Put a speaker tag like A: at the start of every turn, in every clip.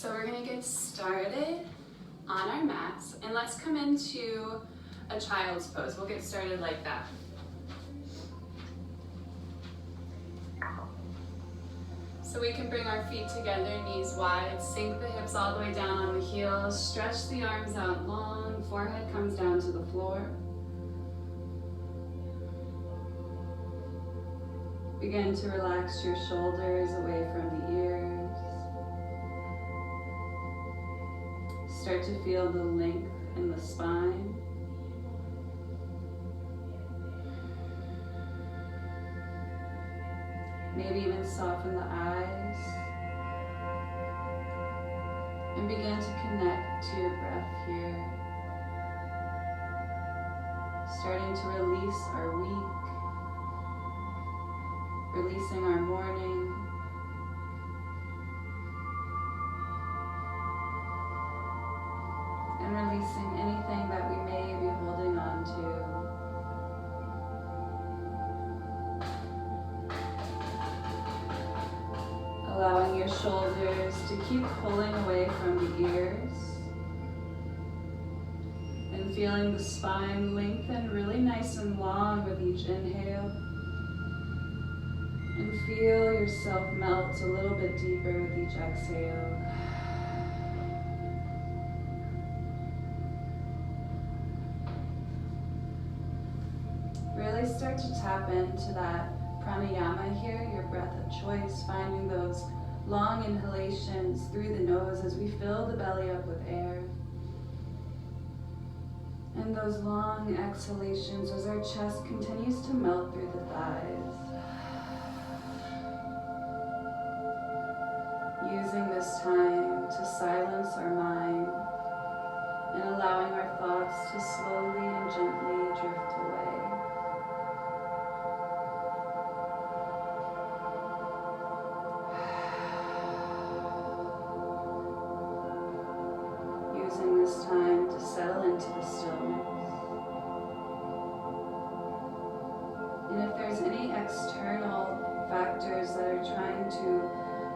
A: So we're gonna get started on our mats, and let's come into a child's pose. We'll get started like that. So we can bring our feet together, knees wide, sink the hips all the way down on the heels, stretch the arms out long, forehead comes down to the floor. Begin to relax your shoulders away from the ears. Start to feel the length in the spine. Maybe even soften the eyes. And begin to connect to your breath here. Starting to release our week. Releasing our morning. And releasing anything that we may be holding on to. Allowing your shoulders to keep pulling away from the ears. And feeling the spine lengthen really nice and long with each inhale. And feel yourself melt a little bit deeper with each exhale. Really start to tap into that pranayama here, your breath of choice, finding those long inhalations through the nose as we fill the belly up with air. And those long exhalations as our chest continues to melt through the thighs. Using this time to silence our mind and allowing our thoughts to slowly and gently drift away. Using this time to settle into the stillness. And if there's any external factors that are trying to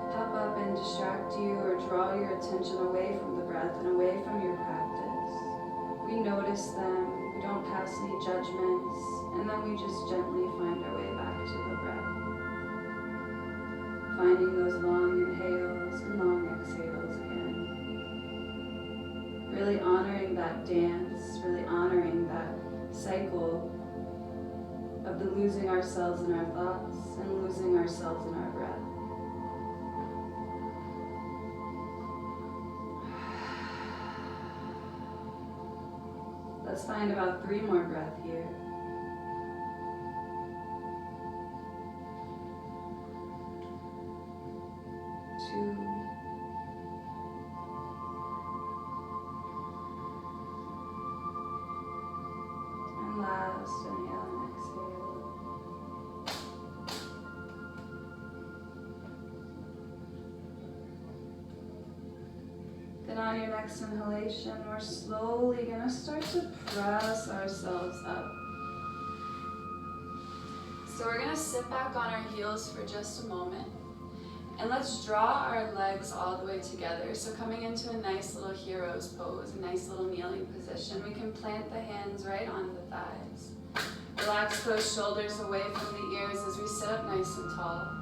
A: pop up and distract you or draw your attention away from the breath and away from your practice, we notice them, we don't pass any judgments, and then we just gently find our way back to the breath. Finding those long inhales and long exhales again. Really honoring that dance, really honoring that cycle of the losing ourselves in our thoughts and losing ourselves in our breath. Let's find about 3 more breaths here. 2. And last, inhale and exhale. Then on your next inhalation, we're slowly going to start to press ourselves up. So we're going to sit back on our heels for just a moment. And let's draw our legs all the way together. So coming into a nice little hero's pose, a nice little kneeling position. We can plant the hands right on the thighs. Relax those shoulders away from the ears as we sit up nice and tall.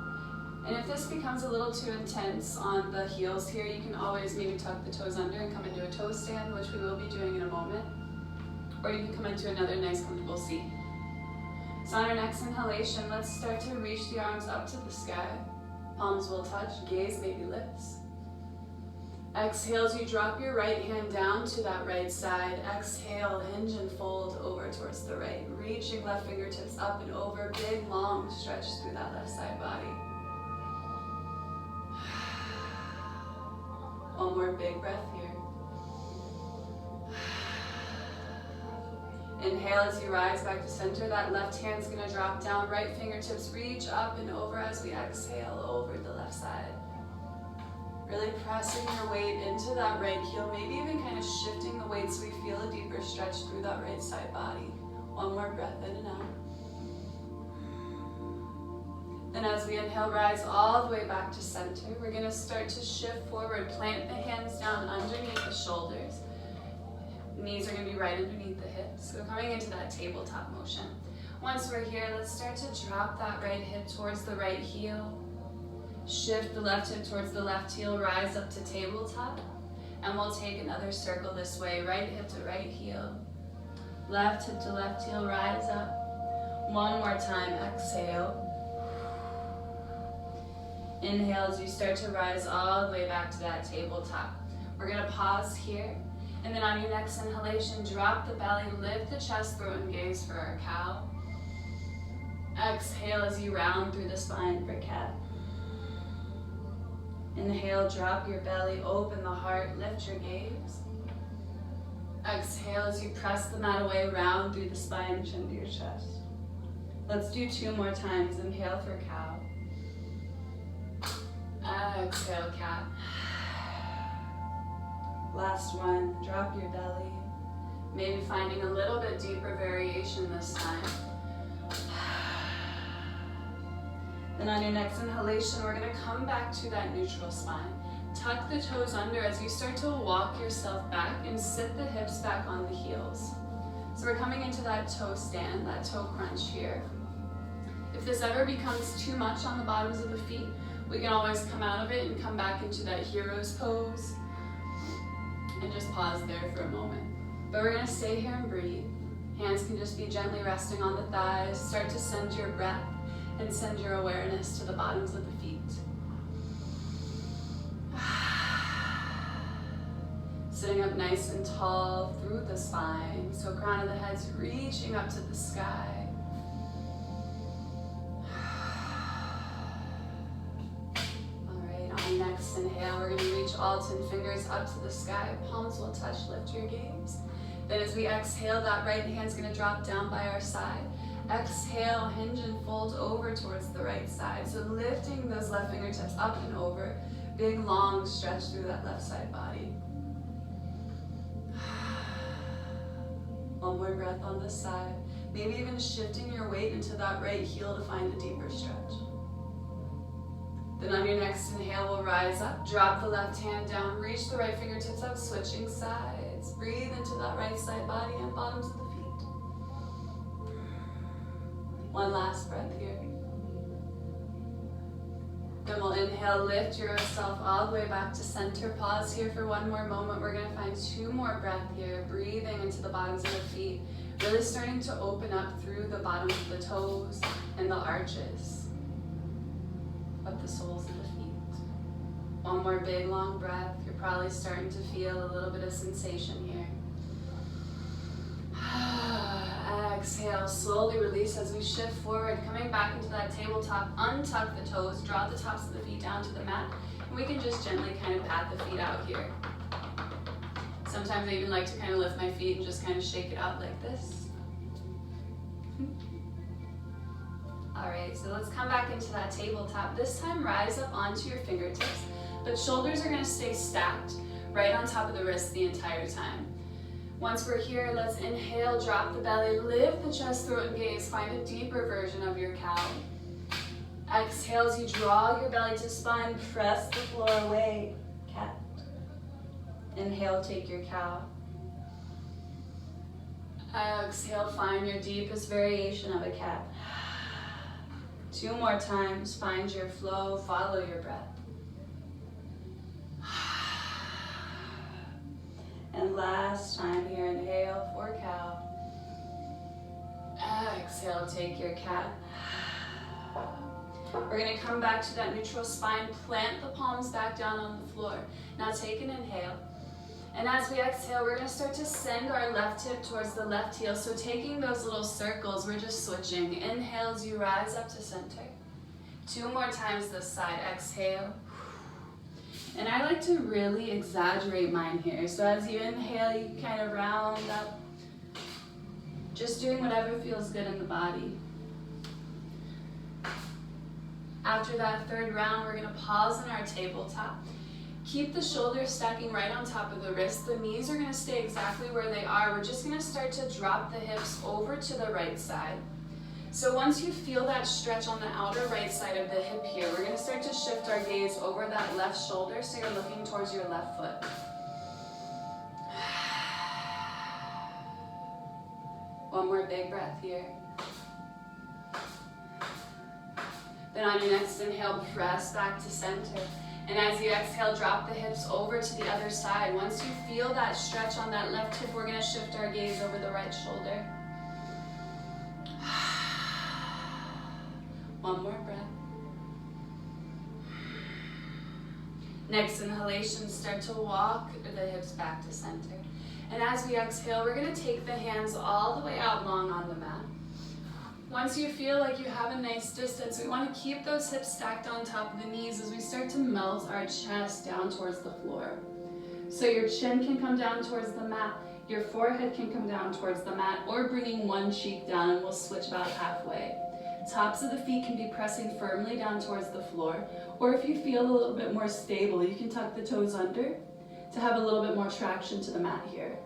A: And if this becomes a little too intense on the heels here, you can always maybe tuck the toes under and come into a toe stand, which we will be doing in a moment. Or you can come into another nice comfortable seat. So on our next inhalation, let's start to reach the arms up to the sky. Palms will touch, gaze maybe lifts. Exhale as you drop your right hand down to that right side. Exhale, hinge and fold over towards the right. Reaching left fingertips up and over, big long stretch through that left side body. One more big breath here. Inhale as you rise back to center. That left hand's gonna drop down. Right fingertips reach up and over as we exhale over the left side. Really pressing your weight into that right heel. Maybe even kind of shifting the weight so we feel a deeper stretch through that right side body. One more breath in and out. Then as we inhale, rise all the way back to center. We're gonna start to shift forward, plant the hands down underneath the shoulders. Knees are gonna be right underneath the hips. So coming into that tabletop motion. Once we're here, let's start to drop that right hip towards the right heel. Shift the left hip towards the left heel, rise up to tabletop. And we'll take another circle this way, right hip to right heel. Left hip to left heel, rise up. One more time, exhale. Inhale as you start to rise all the way back to that tabletop. We're gonna pause here, and then on your next inhalation, drop the belly, lift the chest, throat, and gaze for our cow. Exhale as you round through the spine for cat. Inhale, drop your belly, open the heart, lift your gaze. Exhale as you press the mat away, round through the spine, chin to your chest. Let's do 2 more times. Inhale for cow. Exhale, cat. Last one, drop your belly. Maybe finding a little bit deeper variation this time. Then on your next inhalation, we're gonna come back to that neutral spine. Tuck the toes under as you start to walk yourself back and sit the hips back on the heels. So we're coming into that toe stand, that toe crunch here. If this ever becomes too much on the bottoms of the feet, we can always come out of it and come back into that hero's pose and just pause there for a moment. But we're gonna stay here and breathe. Hands can just be gently resting on the thighs. Start to send your breath and send your awareness to the bottoms of the feet. Sitting up nice and tall through the spine, so crown of the head's reaching up to the sky. All right, on next inhale, we're gonna reach all 10 fingers up to the sky. Palms will touch, lift your gaze. Then as we exhale, that right hand's gonna drop down by our side. Exhale, hinge and fold over towards the right side. So lifting those left fingertips up and over. Big, long stretch through that left side body. One more breath on this side. Maybe even shifting your weight into that right heel to find a deeper stretch. Then on your next inhale, we'll rise up. Drop the left hand down. Reach the right fingertips up, switching sides. Breathe into that right side body and bottoms of the feet. One last breath here. Then we'll inhale, lift yourself all the way back to center. Pause here for one more moment. We're gonna find 2 more breaths here. Breathing into the bottoms of the feet. Really starting to open up through the bottoms of the toes and the arches. Up the soles of the feet. One more big long breath. You're probably starting to feel a little bit of sensation here. Exhale, slowly release as we shift forward, coming back into that tabletop. Untuck the toes, draw the tops of the feet down to the mat, and we can just gently kind of pat the feet out here. Sometimes I even like to kind of lift my feet and just kind of shake it out like this. All right, so let's come back into that tabletop. This time, rise up onto your fingertips, but shoulders are gonna stay stacked right on top of the wrists the entire time. Once we're here, let's inhale, drop the belly, lift the chest, throat, and gaze. Find a deeper version of your cow. Exhale as you draw your belly to spine, press the floor away, cat. Inhale, take your cow. Exhale, find your deepest variation of a cat. 2 more times, find your flow, follow your breath. And last time here, inhale for cow. Exhale, take your cat. We're gonna come back to that neutral spine, plant the palms back down on the floor. Now take an inhale. And as we exhale, we're gonna start to send our left hip towards the left heel. So taking those little circles, we're just switching. Inhale as you rise up to center. 2 more times this side, exhale. And I like to really exaggerate mine here. So as you inhale, you kind of round up. Just doing whatever feels good in the body. After that 3rd round, we're gonna pause in our tabletop. Keep the shoulders stacking right on top of the wrists. The knees are gonna stay exactly where they are. We're just gonna start to drop the hips over to the right side. So once you feel that stretch on the outer right side of the hip here, we're going to start to shift our gaze over that left shoulder so you're looking towards your left foot. One more big breath here. Then on your next inhale, press back to center. And as you exhale, drop the hips over to the other side. Once you feel that stretch on that left hip, we're going to shift our gaze over the right shoulder. One more breath. Next inhalation, start to walk the hips back to center. And as we exhale, we're going to take the hands all the way out long on the mat. Once you feel like you have a nice distance, we want to keep those hips stacked on top of the knees as we start to melt our chest down towards the floor. So your chin can come down towards the mat, your forehead can come down towards the mat, or bringing one cheek down, and we'll switch about halfway. Tops of the feet can be pressing firmly down towards the floor, or if you feel a little bit more stable, you can tuck the toes under to have a little bit more traction to the mat here.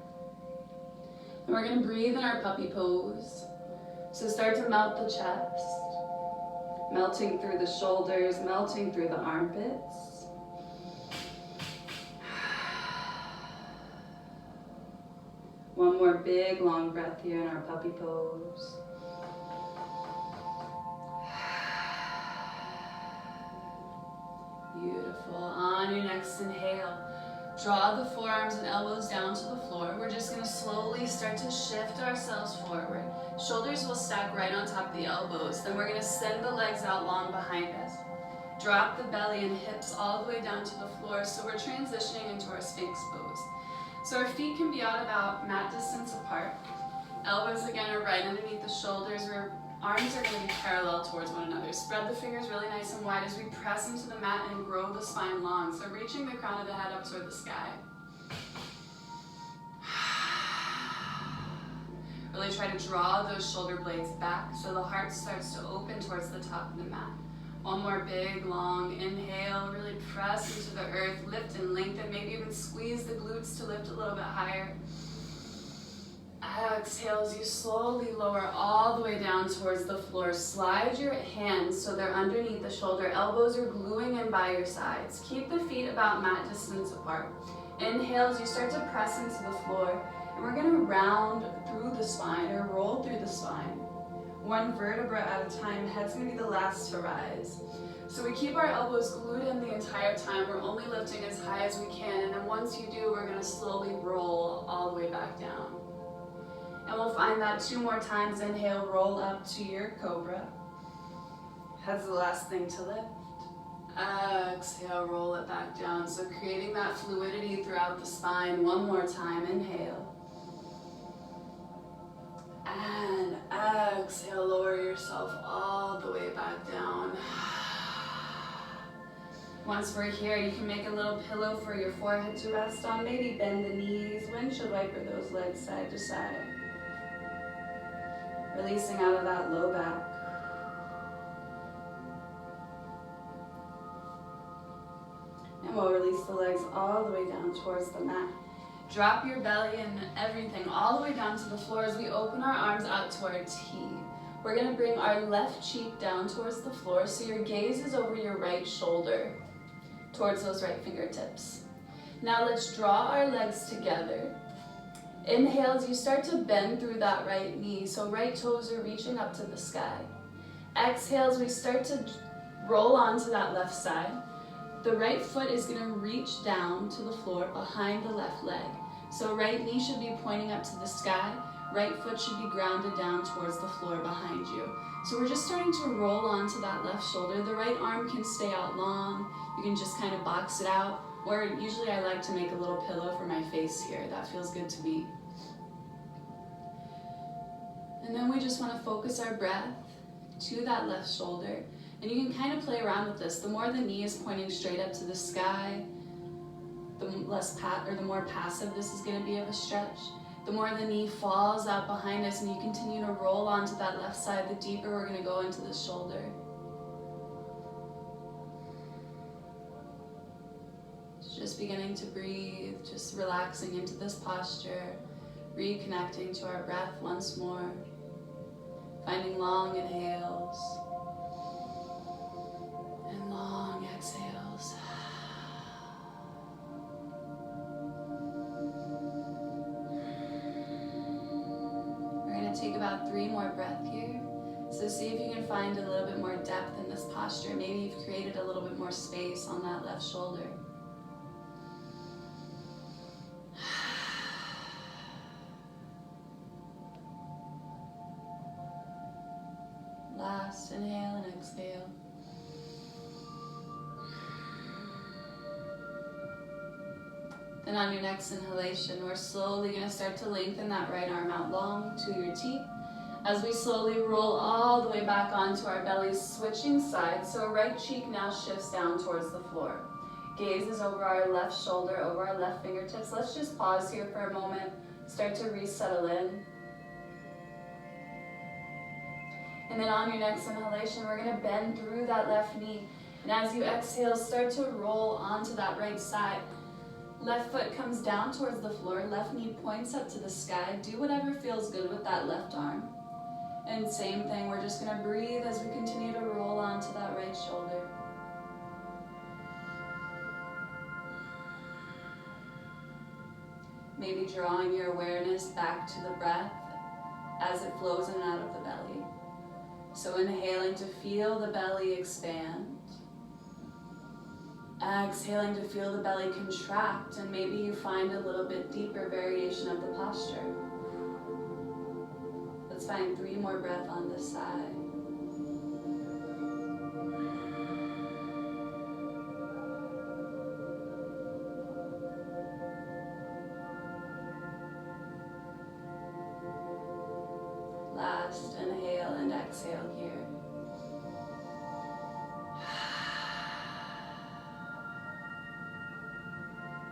A: And we're going to breathe in our puppy pose. So start to melt the chest, melting through the shoulders, melting through the armpits. One more big long breath here in our puppy pose. Beautiful. On your next inhale, draw the forearms and elbows down to the floor. We're just going to slowly start to shift ourselves forward. Shoulders will stack right on top of the elbows. Then we're going to send the legs out long behind us. Drop the belly and hips all the way down to the floor. So we're transitioning into our Sphinx pose. So our feet can be out about mat distance apart. Elbows again are right underneath the shoulders. Our arms are going to be parallel towards one another. Spread the fingers really nice and wide as we press into the mat and grow the spine long. So reaching the crown of the head up toward the sky. Really try to draw those shoulder blades back so the heart starts to open towards the top of the mat. One more big, long inhale. Really press into the earth. Lift and lengthen. Maybe even squeeze the glutes to lift a little bit higher. Exhale as you slowly lower all the way down towards the floor. Slide your hands so they're underneath the shoulder. Elbows are gluing in by your sides. Keep the feet about mat distance apart. Inhale as you start to press into the floor. And we're going to round through the spine or roll through the spine. One vertebra at a time. Head's going to be the last to rise. So we keep our elbows glued in the entire time. We're only lifting as high as we can. And then once you do, we're going to slowly roll all the way back down. And we'll find that 2 more times. Inhale, roll up to your cobra. Head's the last thing to lift. Exhale, roll it back down. So creating that fluidity throughout the spine. One more time. Inhale. And exhale, lower yourself all the way back down. Once we're here, you can make a little pillow for your forehead to rest on. Maybe bend the knees. Windshield wiper those legs side to side. Releasing out of that low back. And we'll release the legs all the way down towards the mat. Drop your belly and everything all the way down to the floor as we open our arms out to our T. We're going to bring our left cheek down towards the floor so your gaze is over your right shoulder, towards those right fingertips. Now let's draw our legs together. Inhale as you start to bend through that right knee, so right toes are reaching up to the sky. Exhale as we start to roll onto that left side. The right foot is going to reach down to the floor behind the left leg. So right knee should be pointing up to the sky. Right foot should be grounded down towards the floor behind you. So we're just starting to roll onto that left shoulder. The right arm can stay out long. You can just kind of box it out. Or usually I like to make a little pillow for my face here. That feels good to me. And then we just want to focus our breath to that left shoulder. And you can kind of play around with this. The more the knee is pointing straight up to the sky, the more passive this is going to be of a stretch. The more the knee falls out behind us and you continue to roll onto that left side, the deeper we're going to go into the shoulder. Just beginning to breathe, just relaxing into this posture, reconnecting to our breath once more. Finding long inhales and long exhales. We're going to take about 3 more breaths here. So see if you can find a little bit more depth in this posture. Maybe you've created a little bit more space on that left shoulder. Last inhale and exhale. Then on your next inhalation, we're slowly going to start to lengthen that right arm out long to your teeth as we slowly roll all the way back onto our belly, switching sides. So right cheek now shifts down towards the floor. Gaze is over our left shoulder, over our left fingertips. Let's just pause here for a moment, start to resettle in. And then on your next inhalation, we're going to bend through that left knee. And as you exhale, start to roll onto that right side. Left foot comes down towards the floor, left knee points up to the sky. Do whatever feels good with that left arm. And same thing, we're just going to breathe as we continue to roll onto that right shoulder. Maybe drawing your awareness back to the breath as it flows in and out of the belly. So inhaling to feel the belly expand. Exhaling to feel the belly contract, and maybe you find a little bit deeper variation of the posture. Let's find 3 more breaths on this side. Last inhale and exhale here.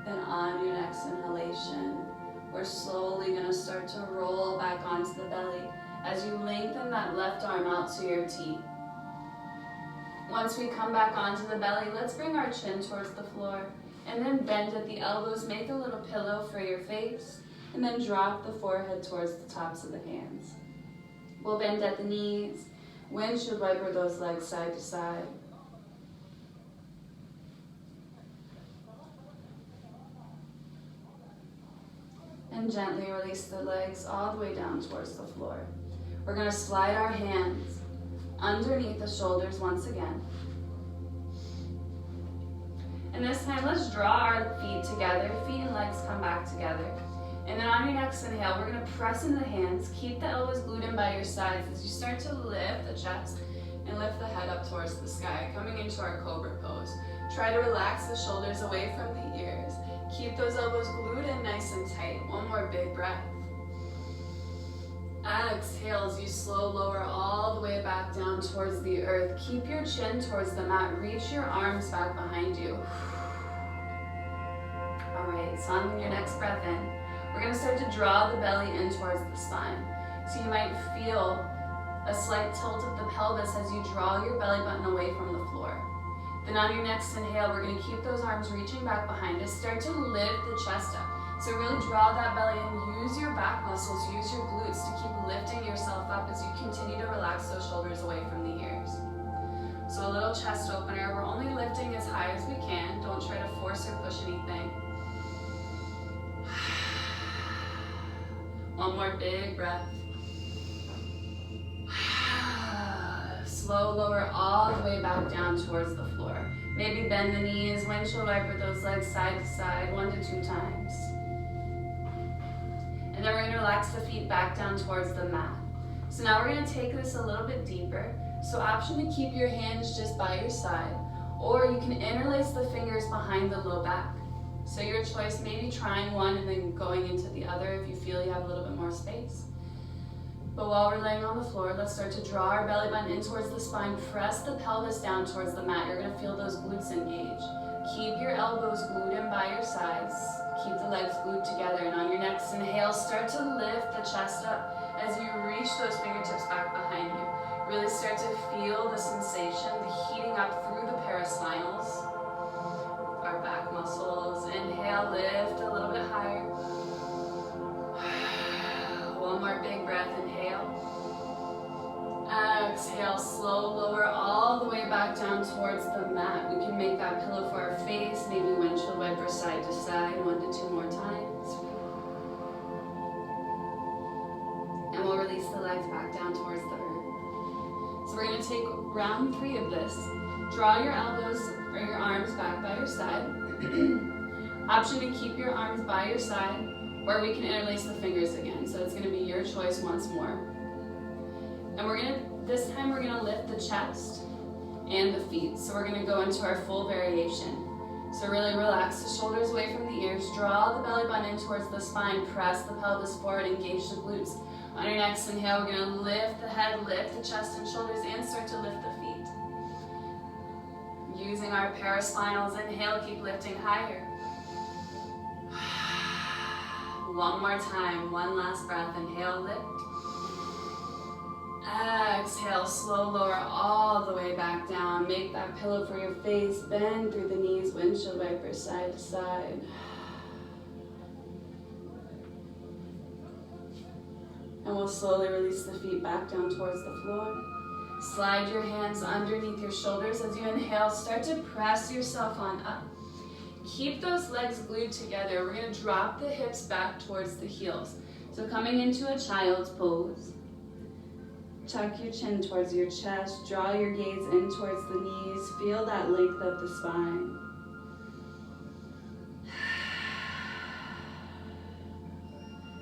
A: Then on your next inhalation, we're slowly going to start to roll back onto the belly as you lengthen that left arm out to your teeth. Once we come back onto the belly, let's bring our chin towards the floor and then bend at the elbows, make a little pillow for your face, and then drop the forehead towards the tops of the hands. We'll bend at the knees, windshield wiper those legs side to side. And gently release the legs all the way down towards the floor. We're going to slide our hands underneath the shoulders once again. And this time, let's draw our feet together. Feet and legs come back together. And then on your next inhale, we're going to press into the hands. Keep the elbows glued in by your sides as you start to lift the chest and lift the head up towards the sky, coming into our cobra pose. Try to relax the shoulders away from the ears. Keep those elbows glued in nice and tight. One more big breath. Exhale as you slow lower all the way back down towards the earth. Keep your chin towards the mat. Reach your arms back behind you. All right, so on your next breath in, we're going to start to draw the belly in towards the spine. So you might feel a slight tilt of the pelvis as you draw your belly button away from the floor. Then on your next inhale, we're going to keep those arms reaching back behind us. Start to lift the chest up. So really draw that belly in. Use your back muscles, use your glutes to keep lifting yourself up as you continue to relax those shoulders away from the ears. So a little chest opener. We're only lifting as high as we can. Don't try to force or push anything. One more big breath. Slow lower all the way back down towards the floor. Maybe bend the knees, windshield wiper those legs side to side, 1 to 2 times. And then we're going to relax the feet back down towards the mat. So now we're going to take this a little bit deeper. So option to keep your hands just by your side, or you can interlace the fingers behind the low back. So your choice, maybe trying one and then going into the other if you feel you have a little bit more space. But while we're laying on the floor, let's start to draw our belly button in towards the spine. Press the pelvis down towards the mat. You're going to feel those glutes engage. Keep your elbows glued in by your sides. Keep the legs glued together. And on your next inhale, start to lift the chest up as you reach those fingertips back behind you. Really start to feel the sensation, the heating up through the paraspinals, our back muscles. Inhale, lift a little bit higher. One more big breath, inhale. back down towards the mat. We can make that pillow for our face, maybe windshield wiper side to side, 1 to 2 more times. And we'll release the legs back down towards the earth. So we're going to take round 3 of this. Draw your elbows or your arms back by your side. Option to keep your arms by your side, or we can interlace the fingers again. So it's going to be your choice once more. And this time we're going to lift the chest and the feet. So we're going to go into our full variation. So really relax the shoulders away from the ears. Draw the belly button in towards the spine. Press the pelvis forward. Engage the glutes. On your next inhale, we're going to lift the head, lift the chest and shoulders, and start to lift the feet. Using our paraspinals, inhale, keep lifting higher. One more time, one last breath. Inhale, lift. Exhale, slow lower all the way back down. Make that pillow for your face. Bend through the knees, windshield wiper side to side. And we'll slowly release the feet back down towards the floor. Slide your hands underneath your shoulders as you inhale. Start to press yourself on up. Keep those legs glued together. We're going to drop the hips back towards the heels. So coming into a child's pose. Tuck your chin towards your chest. Draw your gaze in towards the knees. Feel that length of the spine.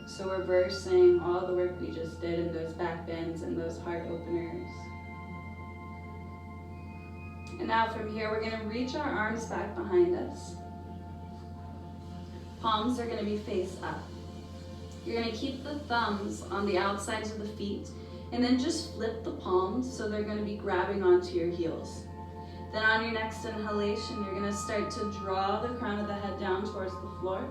A: So reversing all the work we just did in those back bends and those heart openers. And now from here, we're going to reach our arms back behind us. Palms are going to be face up. You're going to keep the thumbs on the outsides of the feet, and then just flip the palms so they're going to be grabbing onto your heels. Then on your next inhalation, you're going to start to draw the crown of the head down towards the floor.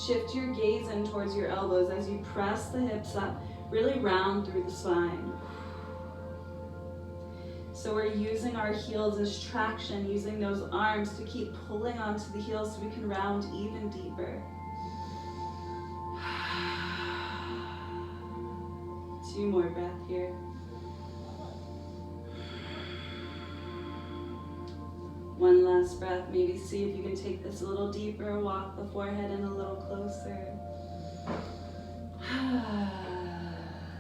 A: Shift your gaze in towards your elbows as you press the hips up, really round through the spine. So we're using our heels as traction, using those arms to keep pulling onto the heels so we can round even deeper. 2 more breaths here. One last breath. Maybe see if you can take this a little deeper. Walk the forehead in a little closer.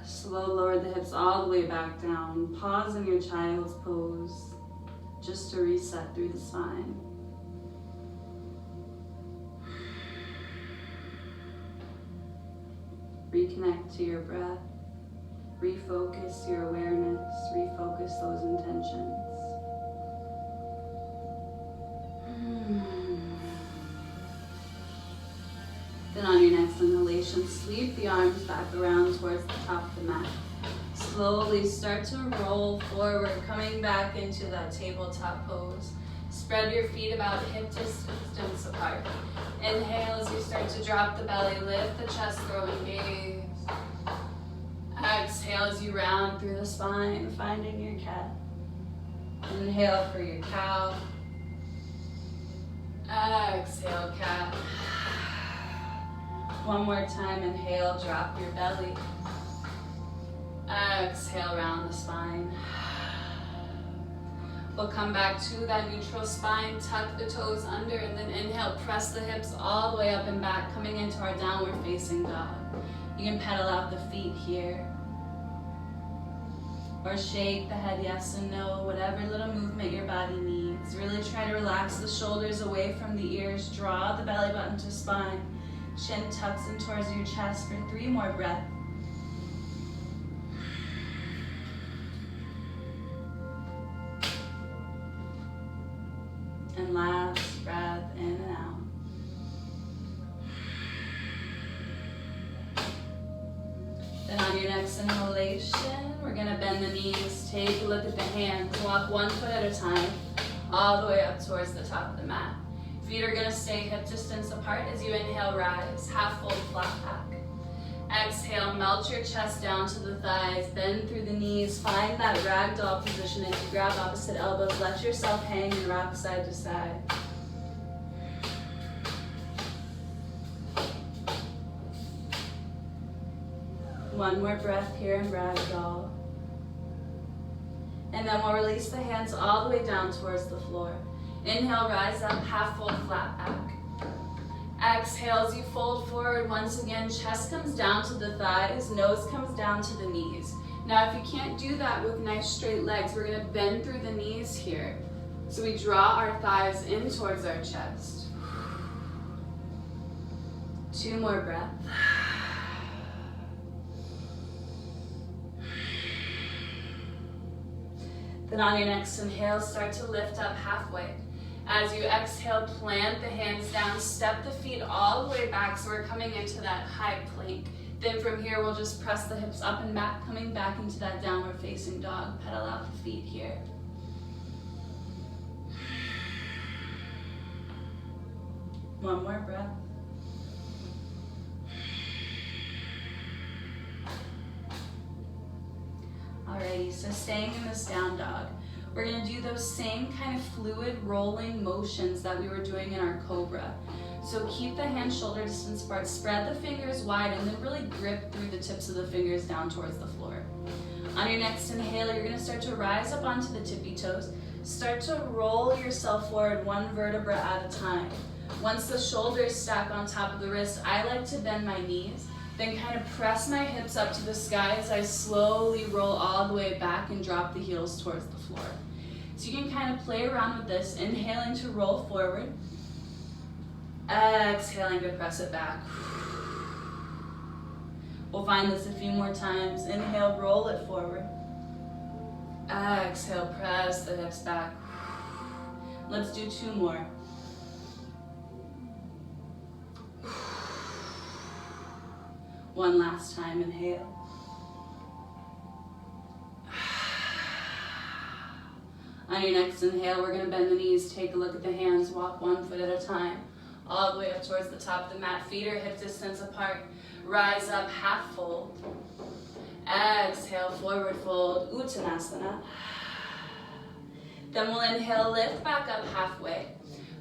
A: Slow lower the hips all the way back down. Pause in your child's pose just to reset through the spine. Reconnect to your breath. Refocus your awareness. Refocus those intentions. Then on your next inhalation, sweep the arms back around towards the top of the mat. Slowly start to roll forward, coming back into that tabletop pose. Spread your feet about hip distance apart. Inhale as you start to drop the belly, lift the chest, throw and gaze. Exhale as you round through the spine, finding your cat. Inhale for your cow. Exhale, cat. One more time, inhale, drop your belly. Exhale, round the spine. We'll come back to that neutral spine, tuck the toes under, and then inhale, press the hips all the way up and back, coming into our downward facing dog. You can pedal out the feet here. Or shake the head yes and no, whatever little movement your body needs. Really try to relax the shoulders away from the ears. Draw the belly button to spine. Chin tucks in towards your chest for 3 more breaths. And last breath in and out. Then on your next inhalation, we're going to bend the knees, take a look at the hands, walk 1 foot at a time, all the way up towards the top of the mat. Feet are going to stay hip distance apart as you inhale, rise, half fold, flat back. Exhale, melt your chest down to the thighs, bend through the knees, find that ragdoll position as you grab opposite elbows, let yourself hang and rock side to side. One more breath here in ragdoll. And then we'll release the hands all the way down towards the floor. Inhale, rise up, half fold, flat back. Exhale as you fold forward once again, chest comes down to the thighs, nose comes down to the knees. Now if you can't do that with nice straight legs, we're gonna bend through the knees here. So we draw our thighs in towards our chest. 2 more breaths. Then on your next inhale, start to lift up halfway. As you exhale, plant the hands down, step the feet all the way back, so we're coming into that high plank. Then from here, we'll just press the hips up and back, coming back into that downward facing dog. Pedal out the feet here. One more breath. Alrighty, so staying in this down dog. We're gonna do those same kind of fluid rolling motions that we were doing in our cobra. So keep the hands shoulder distance apart, spread the fingers wide, and then really grip through the tips of the fingers down towards the floor. On your next inhale, you're gonna start to rise up onto the tippy toes. Start to roll yourself forward 1 vertebra at a time. Once the shoulders stack on top of the wrist, I like to bend my knees, then kind of press my hips up to the sky as I slowly roll all the way back and drop the heels towards the floor. So you can kind of play around with this, inhaling to roll forward, exhaling to press it back. We'll find this a few more times. Inhale, roll it forward. Exhale, press the hips back. Let's do 2 more. One last time, inhale. On your next inhale, we're gonna bend the knees, take a look at the hands, walk 1 foot at a time, all the way up towards the top of the mat. Feet are hip distance apart. Rise up, half fold. Exhale, forward fold, Uttanasana. Then we'll inhale, lift back up halfway.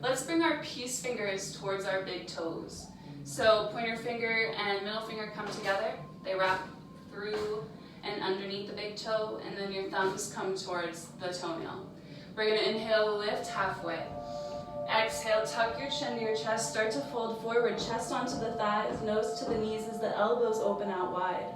A: Let's bring our peace fingers towards our big toes. So pointer finger and middle finger come together. They wrap through and underneath the big toe, and then your thumbs come towards the toenail. We're gonna inhale, lift halfway. Exhale, tuck your chin to your chest, start to fold forward, chest onto the thighs, nose to the knees as the elbows open out wide.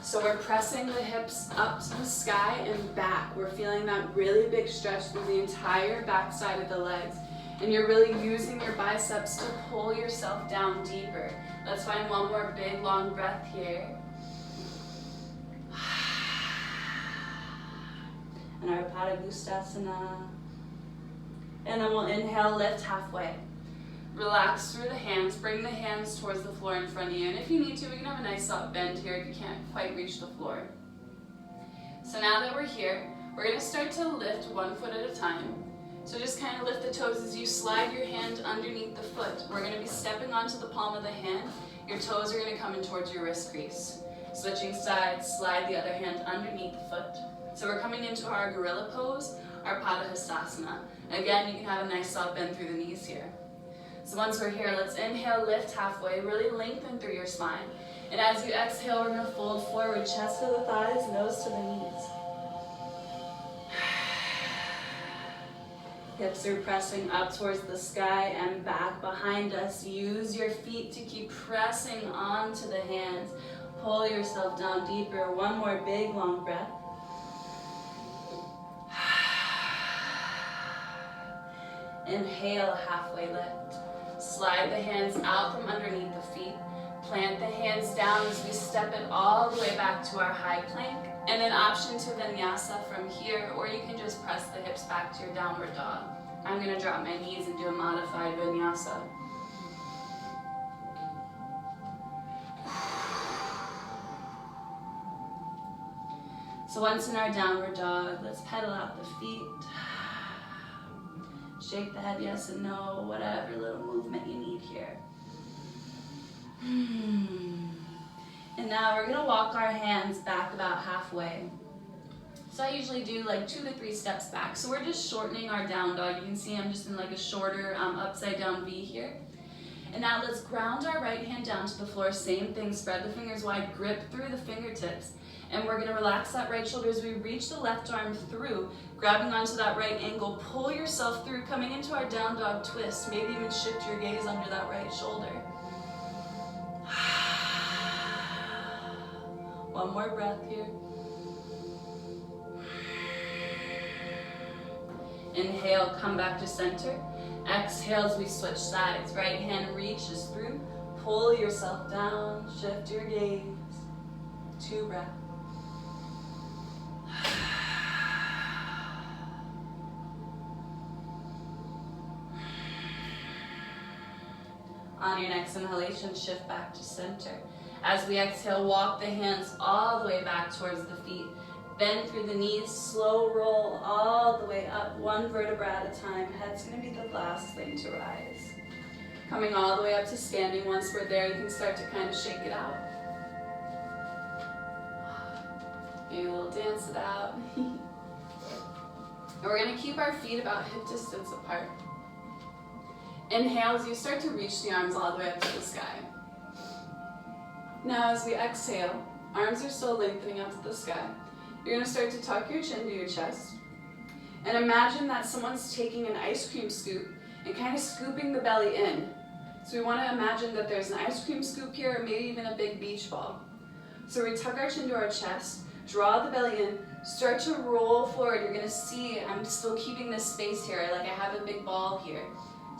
A: So we're pressing the hips up to the sky and back. We're feeling that really big stretch through the entire back side of the legs. And you're really using your biceps to pull yourself down deeper. Let's find 1 more big, long breath here. And our Kaleighdoscope. And then we'll inhale, lift halfway. Relax through the hands, bring the hands towards the floor in front of you. And if you need to, we can have a nice soft bend here if you can't quite reach the floor. So now that we're here, we're gonna start to lift 1 foot at a time. So just kind of lift the toes as you slide your hand underneath the foot. We're gonna be stepping onto the palm of the hand. Your toes are gonna come in towards your wrist crease. Switching sides, slide the other hand underneath the foot. So we're coming into our gorilla pose, our Padahastasana. Again, you can have a nice soft bend through the knees here. So once we're here, let's inhale, lift halfway, really lengthen through your spine. And as you exhale, we're gonna fold forward, chest to the thighs, nose to the knees. Hips are pressing up towards the sky and back behind us. Use your feet to keep pressing onto the hands. Pull yourself down deeper. 1 more big, long breath. Inhale, halfway lift. Slide the hands out from underneath the feet. Plant the hands down as we step it all the way back to our high plank. And an option to vinyasa from here, or you can just press the hips back to your downward dog. I'm gonna drop my knees and do a modified vinyasa. So once in our downward dog, let's pedal out the feet. Shake the head yes and no, whatever little movement you need here. And now we're gonna walk our hands back about halfway. So I usually do like 2 to 3 steps back. So we're just shortening our down dog. You can see I'm just in like a shorter upside down V here. And now let's ground our right hand down to the floor. Same thing, spread the fingers wide, grip through the fingertips. And we're gonna relax that right shoulder as we reach the left arm through, grabbing onto that right ankle. Pull yourself through, coming into our down dog twist. Maybe even shift your gaze under that right shoulder. One more breath here. Inhale, come back to center. Exhale as we switch sides. Right hand reaches through. Pull yourself down, shift your gaze. 2 breaths. On your next inhalation, shift back to center. As we exhale, walk the hands all the way back towards the feet. Bend through the knees, slow roll all the way up, 1 vertebra at a time. Head's gonna be the last thing to rise. Coming all the way up to standing. Once we're there, you can start to kind of shake it out. Maybe a little dance it out. And we're gonna keep our feet about hip distance apart. Inhale as you start to reach the arms all the way up to the sky. Now as we exhale, arms are still lengthening up to the sky. You're gonna start to tuck your chin to your chest. And imagine that someone's taking an ice cream scoop and kind of scooping the belly in. So we wanna imagine that there's an ice cream scoop here or maybe even a big beach ball. So we tuck our chin to our chest, draw the belly in, start to roll forward. You're gonna see I'm still keeping this space here, like I have a big ball here.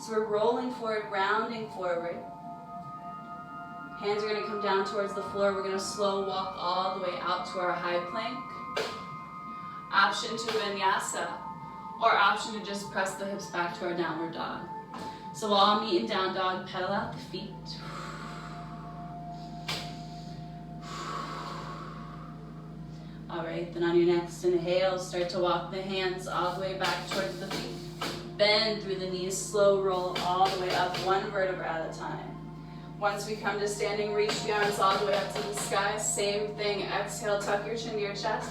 A: So we're rolling forward, rounding forward. Hands are gonna come down towards the floor. We're gonna slow walk all the way out to our high plank. Option to vinyasa, or option to just press the hips back to our downward dog. So we'll all meet in down dog, pedal out the feet. All right, then on your next inhale, start to walk the hands all the way back towards the feet. Bend through the knees, slow roll all the way up, 1 vertebra at a time. Once we come to standing, reach the arms all the way up to the sky. Same thing, exhale, tuck your chin to your chest.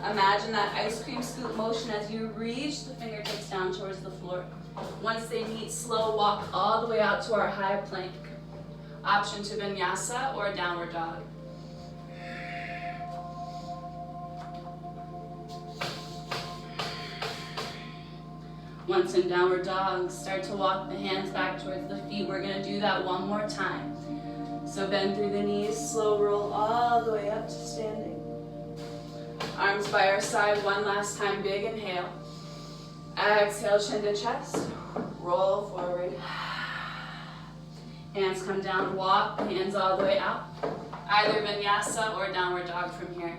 A: Imagine that ice cream scoop motion as you reach the fingertips down towards the floor. Once they meet, slow walk all the way out to our high plank. Option to vinyasa or downward dog. Once in downward dog, start to walk the hands back towards the feet. We're gonna do that 1 more time. So bend through the knees, slow roll all the way up to standing. Arms by our side, 1 last time, big inhale. Exhale, chin to chest, roll forward. Hands come down, walk the hands all the way out. Either vinyasa or downward dog from here.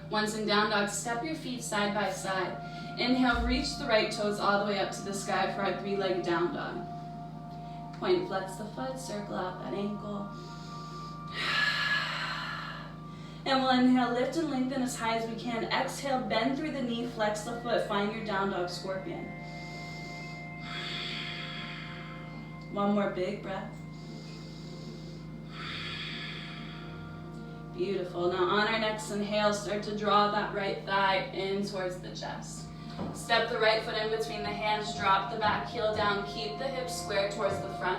A: Once in down dog, step your feet side by side. Inhale, reach the right toes all the way up to the sky for our 3-legged down dog. Point, flex the foot, circle out that ankle. And we'll inhale, lift and lengthen as high as we can. Exhale, bend through the knee, flex the foot, find your down dog scorpion. 1 more big breath. Beautiful. Now on our next inhale, start to draw that right thigh in towards the chest. Step the right foot in between the hands, drop the back heel down, keep the hips square towards the front,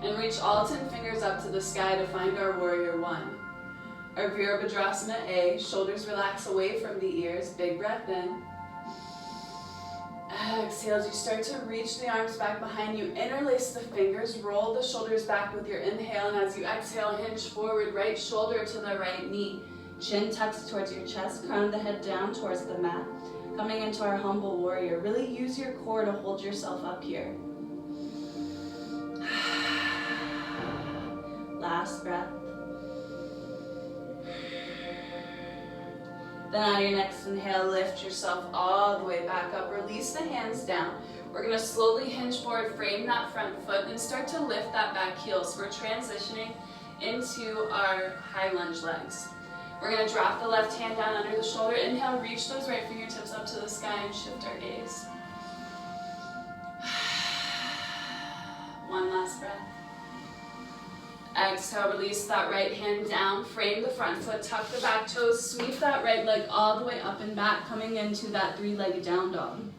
A: and reach all 10 fingers up to the sky to find our warrior 1. Our Virabhadrasana A, shoulders relax away from the ears, big breath in. Exhale as you start to reach the arms back behind you, interlace the fingers, roll the shoulders back with your inhale, and as you exhale, hinge forward, right shoulder to the right knee. Chin tucks towards your chest, crown of the head down towards the mat. Coming into our humble warrior, really use your core to hold yourself up here. Last breath. Then on your next inhale, lift yourself all the way back up. Release the hands down. We're gonna slowly hinge forward, frame that front foot, and start to lift that back heel. So we're transitioning into our high lunge legs. We're gonna drop the left hand down under the shoulder. Inhale, reach those right fingertips up to the sky and shift our gaze. 1 last breath. Exhale, release that right hand down, frame the front foot, tuck the back toes, sweep that right leg all the way up and back, coming into that three-legged down dog.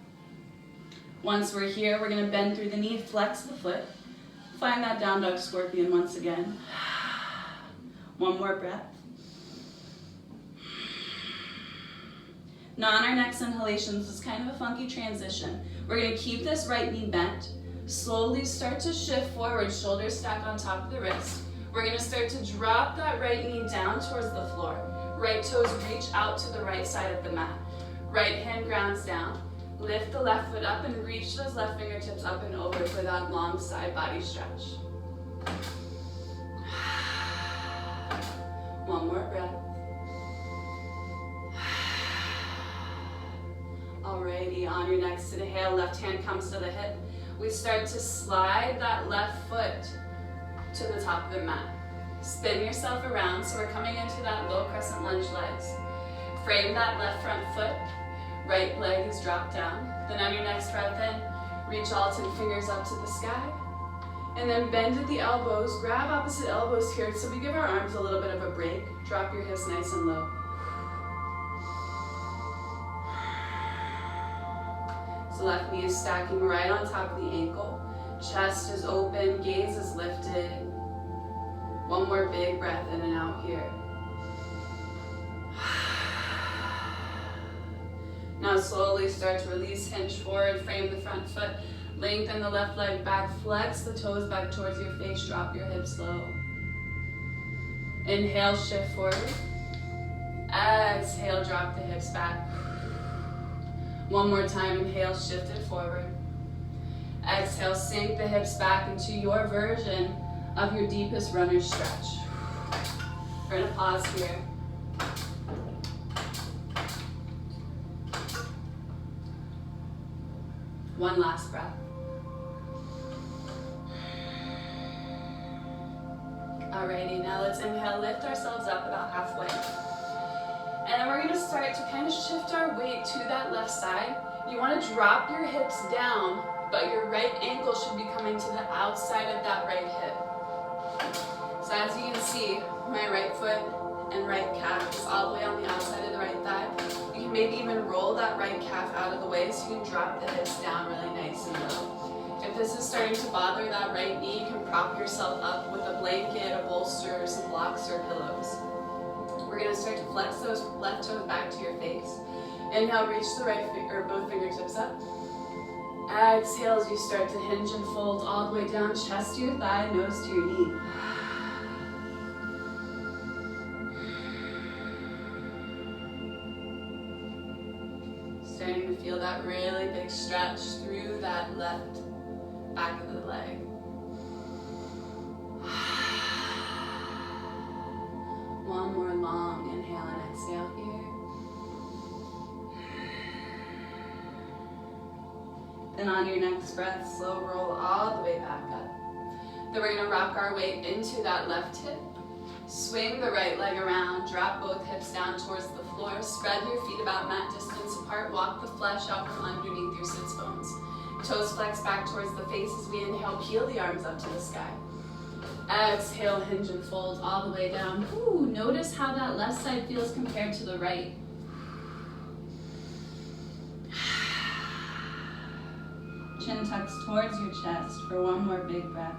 A: Once we're here, we're gonna bend through the knee, flex the foot, find that down dog scorpion once again. One more breath. Now on our next inhalation, this is kind of a funky transition. We're gonna keep this right knee bent, slowly start to shift forward, shoulders stack on top of the wrist. We're gonna start to drop that right knee down towards the floor. Right toes reach out to the right side of the mat. Right hand grounds down. Lift the left foot up and reach those left fingertips up and over for that long side body stretch. One more breath. Alrighty, on your next inhale, left hand comes to the hip. We start to slide that left foot to the top of the mat. Spin yourself around, so we're coming into that low crescent lunge legs. Frame that left front foot, right leg is dropped down. Then on your next breath in, reach all 10 fingers up to the sky. And then bend at the elbows, grab opposite elbows here, so we give our arms a little bit of a break. Drop your hips nice and low. So left knee is stacking right on top of the ankle. Chest is open, gaze is lifted. One more big breath in and out here. Now slowly start to release, hinge forward, frame the front foot, lengthen the left leg back, flex the toes back towards your face, drop your hips low. Inhale, shift forward. Exhale, drop the hips back. One more time, inhale, shift it forward. Exhale, sink the hips back into your version of your deepest runner stretch. We're gonna pause here. One last breath. Alrighty, now let's inhale, lift ourselves up about halfway. And then we're gonna start to kind of shift our weight to that left side. You wanna drop your hips down, but your right ankle should be coming to the outside of that right hip. So as you can see, my right foot and right calf is all the way on the outside of the right thigh. You can maybe even roll that right calf out of the way so you can drop the hips down really nice and low. If this is starting to bother that right knee, you can prop yourself up with a blanket, a bolster, or some blocks or pillows. We're gonna start to flex those left toes back to your face. Inhale, reach the right or both fingertips up. Exhale as you start to hinge and fold all the way down, chest to your thigh, nose to your knee. Starting to feel that really big stretch through that left back of the leg. One more long inhale and exhale here. Then on your next breath, slow roll all the way back up. Then we're gonna rock our weight into that left hip. Swing the right leg around, drop both hips down towards the floor. Spread your feet about mat distance apart. Walk the flesh out from underneath your sits bones. Toes flex back towards the face as we inhale, peel the arms up to the sky. Exhale, hinge and fold all the way down. Ooh, notice how that left side feels compared to the right. Chin tucks towards your chest for one more big breath.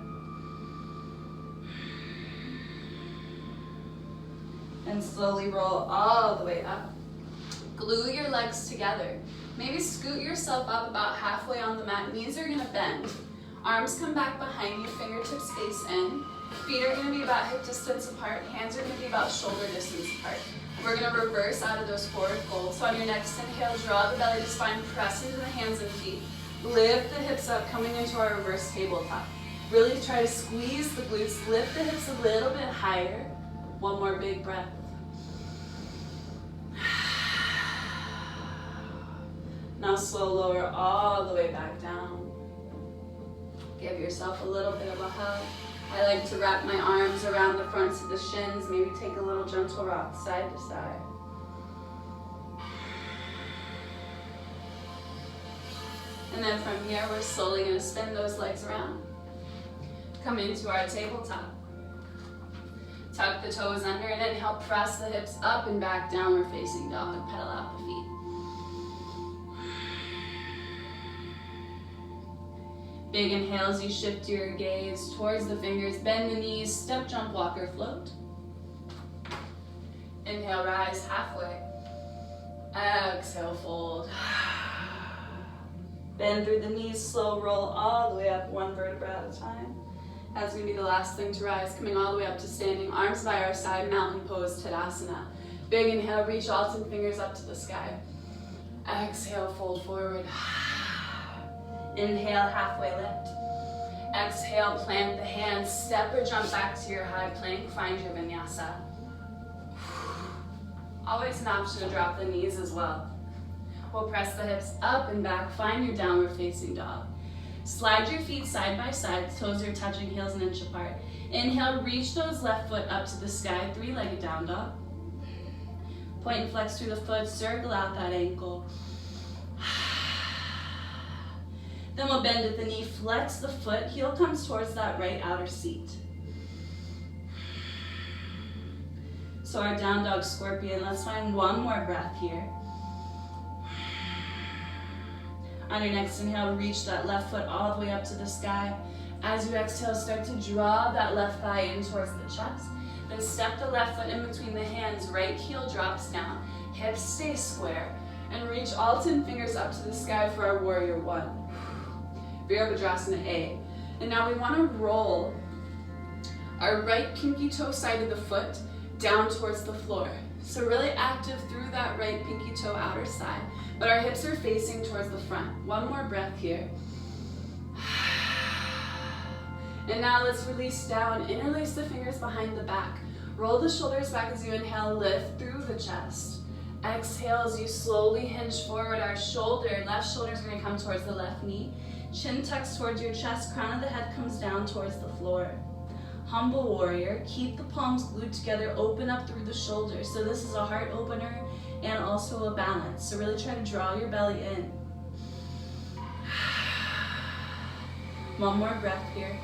A: And slowly roll all the way up. Glue your legs together. Maybe scoot yourself up about halfway on the mat. Knees are gonna bend. Arms come back behind you, fingertips face in. Feet are gonna be about hip distance apart. Hands are gonna be about shoulder distance apart. We're gonna reverse out of those forward folds. So on your next inhale, draw the belly to spine, press into the hands and feet. Lift the hips up, coming into our reverse tabletop. Really try to squeeze the glutes, lift the hips a little bit higher. One more big breath. Now slow lower all the way back down. Give yourself a little bit of a hug. I like to wrap my arms around the fronts of the shins, maybe take a little gentle rock side to side. And then from here, we're slowly gonna spin those legs around. Come into our tabletop. Tuck the toes under and inhale, press the hips up and back, downward facing dog. Pedal out the feet. Big inhales, you shift your gaze towards the fingers, bend the knees, step, jump, walk, or float. Inhale, rise halfway. Exhale, fold. Bend through the knees, slow roll all the way up, one vertebra at a time. That's going to be the last thing to rise, coming all the way up to standing, arms by our side, mountain pose, Tadasana. Big inhale, reach alternate fingers up to the sky. Exhale, fold forward. Inhale, halfway lift. Exhale, plant the hands, step or jump back to your high plank, find your vinyasa. Always an option to drop the knees as well. We'll press the hips up and back, find your downward facing dog. Slide your feet side by side, toes are touching, heels an inch apart. Inhale, reach those left foot up to the sky, three-legged down dog. Point and flex through the foot, circle out that ankle. Then we'll bend at the knee, flex the foot, heel comes towards that right outer seat. So our down dog scorpion, let's find one more breath here. On your next inhale, reach that left foot all the way up to the sky. As you exhale, start to draw that left thigh in towards the chest. Then step the left foot in between the hands, right heel drops down, hips stay square, and reach alternate fingers up to the sky for our warrior one. Virabhadrasana A. And now we want to roll our right pinky toe side of the foot down towards the floor. So really active through that right pinky toe outer side, but our hips are facing towards the front. One more breath here. And now let's release down, interlace the fingers behind the back. Roll the shoulders back as you inhale, lift through the chest. Exhale as you slowly hinge forward. Our left shoulder is going to come towards the left knee. Chin tucks towards your chest, crown of the head comes down towards the floor. Humble warrior, keep the palms glued together, open up through the shoulders. So this is a heart opener and also a balance. So really try to draw your belly in. One more breath here.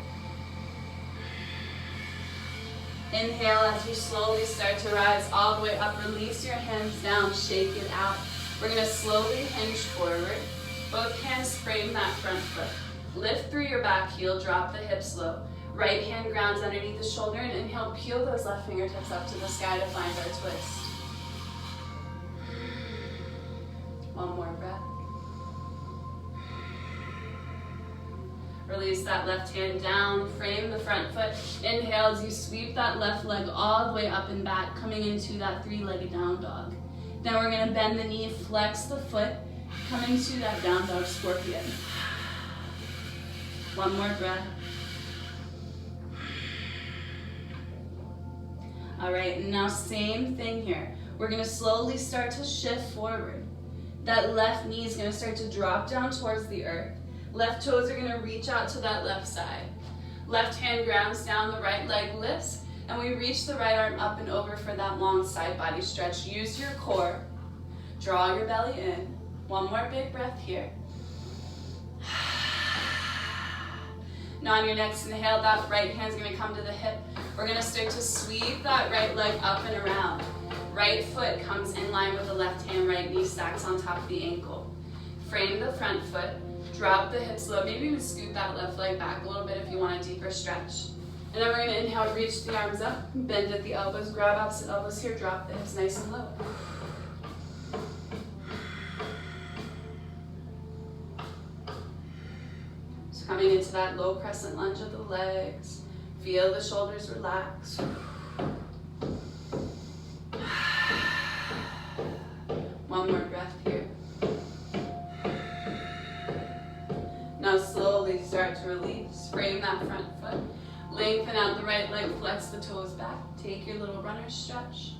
A: Inhale as you slowly start to rise all the way up. Release your hands down, shake it out. We're going to slowly hinge forward. Both hands frame that front foot. Lift through your back heel, drop the hips low. Right hand grounds underneath the shoulder and inhale, peel those left fingertips up to the sky to find our twist. One more breath. Release that left hand down, frame the front foot. Inhale as you sweep that left leg all the way up and back, coming into that three-legged down dog. Then we're going to bend the knee, flex the foot, coming to that down dog scorpion. One more breath. All right, and now same thing here. We're going to slowly start to shift forward. That left knee is going to start to drop down towards the earth. Left toes are going to reach out to that left side. Left hand grounds down, the right leg lifts, and we reach the right arm up and over for that long side body stretch. Use your core. Draw your belly in. One more big breath here. Now on your next inhale, that right hand's going to come to the hip. We're going to start to sweep that right leg up and around. Right foot comes in line with the left hand, right knee stacks on top of the ankle. Frame the front foot, drop the hips low. Maybe even scoot that left leg back a little bit if you want a deeper stretch. And then we're going to inhale, reach the arms up, bend at the elbows, grab opposite elbows here, drop the hips nice and low. So coming into that low crescent lunge of the legs, feel the shoulders relax. One more breath here. Now slowly start to release. Frame that front foot. Lengthen out the right leg, flex the toes back. Take your little runner's stretch.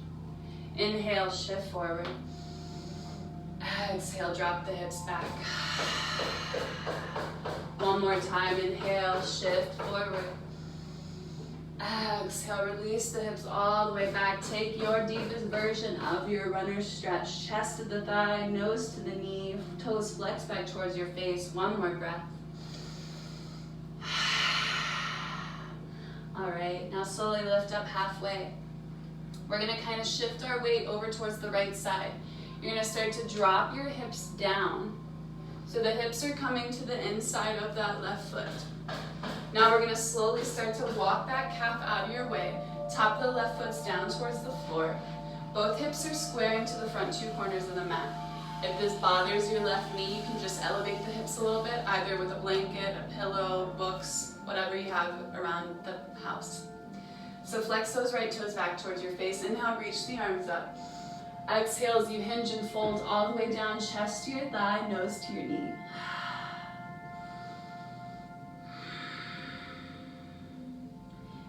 A: Inhale, shift forward. Exhale, drop the hips back. One more time, inhale, shift forward. Exhale, release the hips all the way back. Take your deepest version of your runner's stretch. Chest to the thigh, nose to the knee, toes flex back towards your face. One more breath. All right, now slowly lift up halfway. We're gonna kind of shift our weight over towards the right side. You're gonna start to drop your hips down. So the hips are coming to the inside of that left foot. Now we're gonna slowly start to walk that calf out of your way. Top of the left foot's down towards the floor. Both hips are squaring to the front two corners of the mat. If this bothers your left knee, you can just elevate the hips a little bit, either with a blanket, a pillow, books, whatever you have around the house. So flex those right toes back towards your face. Inhale, reach the arms up. Exhale as you hinge and fold all the way down, chest to your thigh, nose to your knee.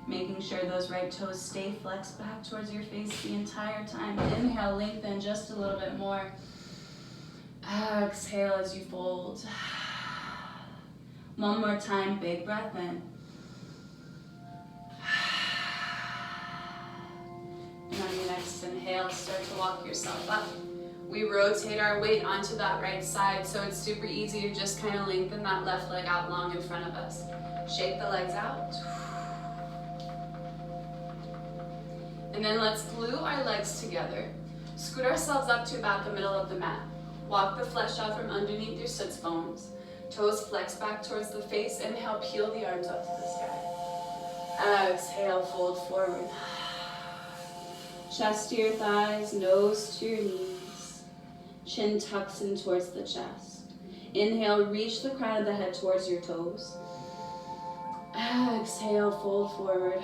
A: Making sure those right toes stay flexed back towards your face the entire time. Inhale, lengthen just a little bit more. Exhale as you fold. One more time, big breath in. And on your next inhale, start to walk yourself up. We rotate our weight onto that right side, so it's super easy to just kind of lengthen that left leg out long in front of us. Shake the legs out. And then let's glue our legs together. Scoot ourselves up to about the middle of the mat. Walk the flesh out from underneath your sits bones. Toes flex back towards the face. Inhale, peel the arms up to the sky. Exhale, fold forward. Chest to your thighs, nose to your knees. Chin tucks in towards the chest. Inhale, reach the crown of the head towards your toes. Exhale, fold forward.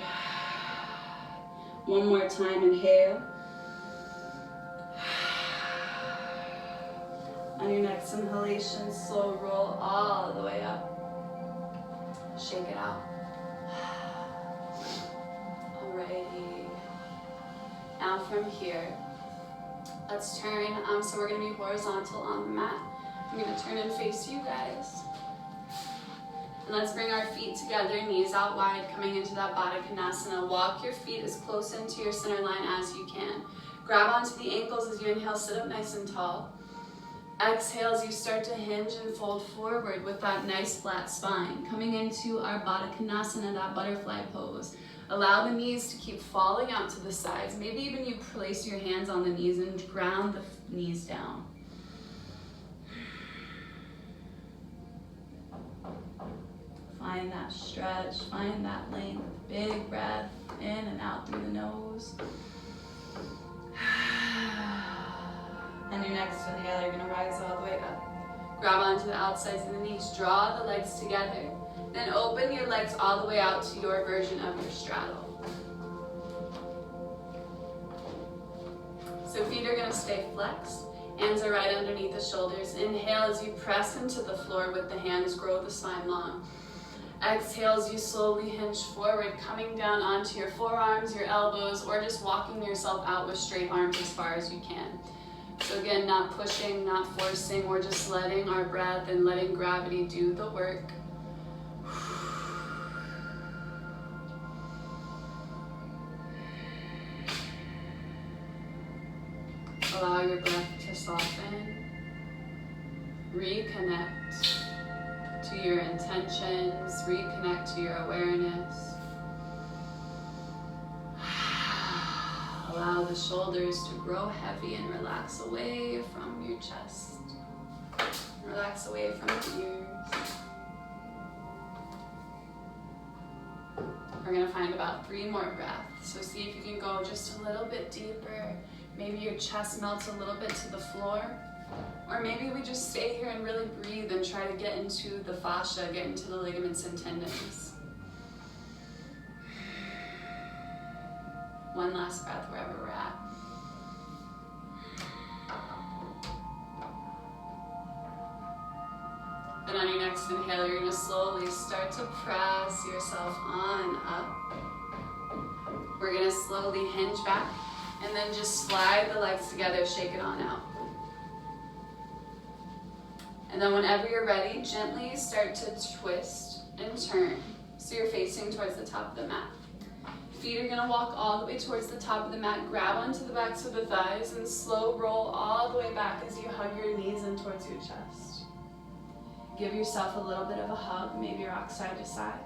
A: One more time, inhale. On your next inhalation, slow roll all the way up. Shake it out. Alrighty. Now from here, let's turn. So we're gonna be horizontal on the mat. I'm gonna turn and face you guys. And let's bring our feet together, knees out wide, coming into that Baddha Konasana. Walk your feet as close into your center line as you can. Grab onto the ankles as you inhale, sit up nice and tall. Exhale as you start to hinge and fold forward with that nice flat spine. Coming into our Baddha Konasana, that butterfly pose. Allow the knees to keep falling out to the sides. Maybe even you place your hands on the knees and ground the knees down. Find that stretch, find that length. Big breath in and out through the nose. And your next inhale, you're gonna rise all the way up. Grab onto the outsides of the knees, draw the legs together. Then open your legs all the way out to your version of your straddle. So feet are gonna stay flexed. Hands are right underneath the shoulders. Inhale as you press into the floor with the hands, grow the spine long. Exhale as you slowly hinge forward, coming down onto your forearms, your elbows, or just walking yourself out with straight arms as far as you can. So again, not pushing, not forcing, we're just letting our breath and letting gravity do the work. Allow your breath to soften. Reconnect to your intentions, reconnect to your awareness. Allow the shoulders to grow heavy and relax away from your chest. Relax away from the ears. We're gonna find about 3 more breaths. So see if you can go just a little bit deeper. Maybe your chest melts a little bit to the floor. Or maybe we just stay here and really breathe and try to get into the fascia, get into the ligaments and tendons. One last breath wherever we're at. And on your next inhale, you're gonna slowly start to press yourself on up. We're gonna slowly hinge back and then just slide the legs together, shake it on out. And then whenever you're ready, gently start to twist and turn. So you're facing towards the top of the mat. Feet are gonna walk all the way towards the top of the mat, grab onto the backs of the thighs, and slow roll all the way back as you hug your knees in towards your chest. Give yourself a little bit of a hug, maybe rock side to side.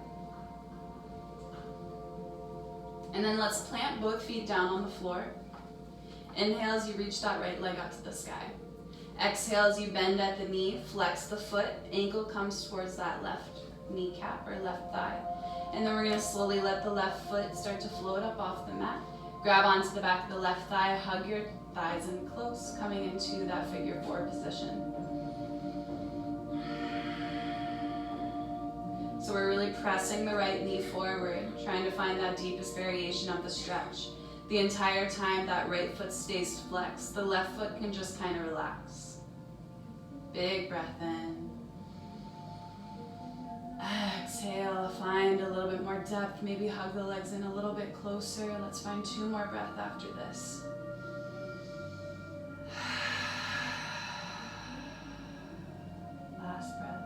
A: And then let's plant both feet down on the floor. Inhale as you reach that right leg up to the sky. Exhale as you bend at the knee, flex the foot, ankle comes towards that left kneecap or left thigh. And then we're gonna slowly let the left foot start to float up off the mat. Grab onto the back of the left thigh, hug your thighs in close, coming into that figure 4 position. So we're really pressing the right knee forward, trying to find that deepest variation of the stretch. The entire time that right foot stays flexed, the left foot can just kind of relax. Big breath in. Exhale, find a little bit more depth, maybe hug the legs in a little bit closer. Let's find 2 more breaths after this. Last breath.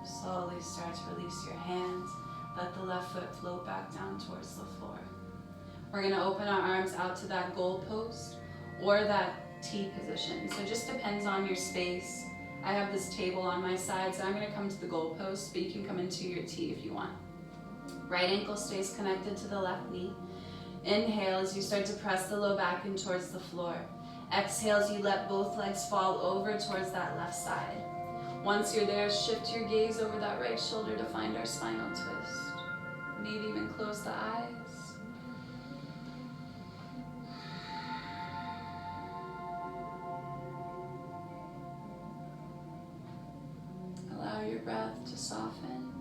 A: Slowly start to release your hands. Let the left foot float back down towards the floor. We're gonna open our arms out to that goal post or that T position. So it just depends on your space. I have this table on my side, so I'm gonna come to the goal post, but you can come into your T if you want. Right ankle stays connected to the left knee. Inhale as you start to press the low back in towards the floor. Exhale as you let both legs fall over towards that left side. Once you're there, shift your gaze over that right shoulder to find our spinal twist. Maybe even close the eyes. Allow your breath to soften.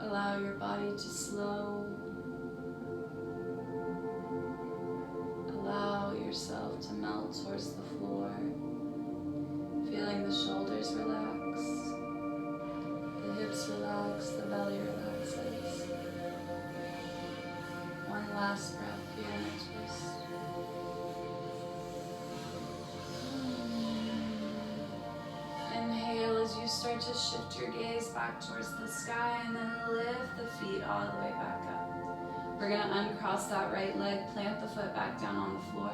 A: Allow your body to slow. Allow yourself to melt towards the floor. Feeling the shoulders relax, the hips relax, the belly relaxes. One last breath here in a twist. Inhale as you start to shift your gaze back towards the sky and then lift the feet all the way back up. We're going to uncross that right leg, plant the foot back down on the floor,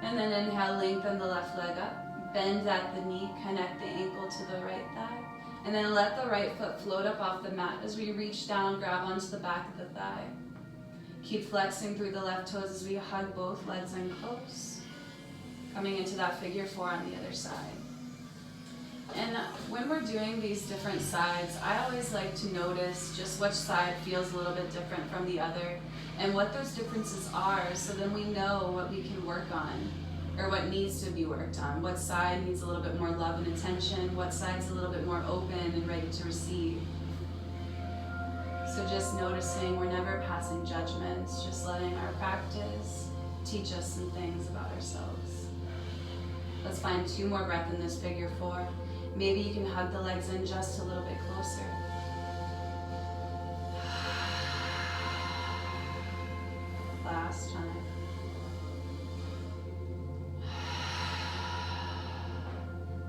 A: and then inhale, lengthen the left leg up. Bend at the knee, connect the ankle to the right thigh, and then let the right foot float up off the mat as we reach down, grab onto the back of the thigh. Keep flexing through the left toes as we hug both legs in close, coming into that figure 4 on the other side. And when we're doing these different sides, I always like to notice just which side feels a little bit different from the other and what those differences are, so then we know what we can work on, or what needs to be worked on. What side needs a little bit more love and attention, what side's a little bit more open and ready to receive. So just noticing, we're never passing judgments, just letting our practice teach us some things about ourselves. Let's find 2 more breaths in this figure 4. Maybe you can hug the legs in just a little bit closer. Last time.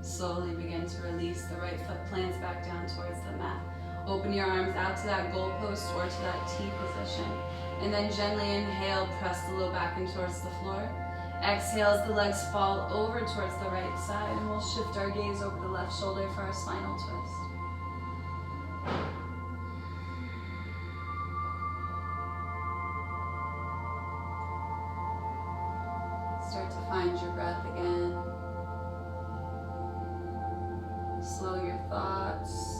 A: Slowly begin to release. The right foot plants back down towards the mat. Open your arms out to that goal post or to that T position. And then gently inhale, press the low back in towards the floor. Exhale as the legs fall over towards the right side, and we'll shift our gaze over the left shoulder for our spinal twist. Start to find your breath again. Slow your thoughts.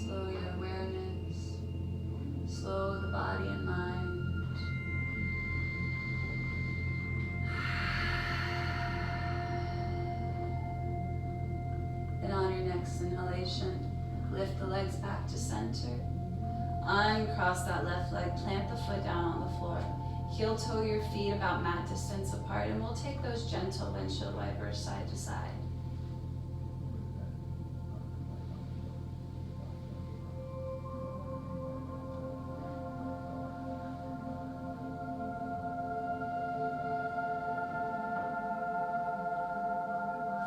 A: Slow your awareness. Slow the body and mind. Then on your next inhalation, lift the legs back to center. Uncross that left leg, plant the foot down on the floor. Heel toe your feet about mat distance apart, and we'll take those gentle windshield wipers side to side.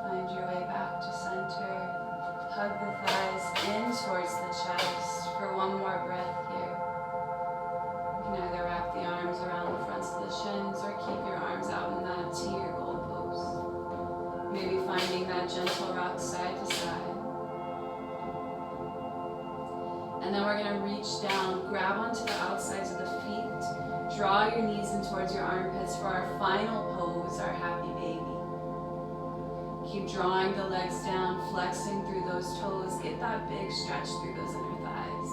A: Find your way back to center. Hug the thighs in towards the chest for one more breath here. You can either a gentle rock side to side. And then we're going to reach down, grab onto the outsides of the feet, draw your knees in towards your armpits for our final pose, our happy baby. Keep drawing the legs down, flexing through those toes. Get that big stretch through those inner thighs.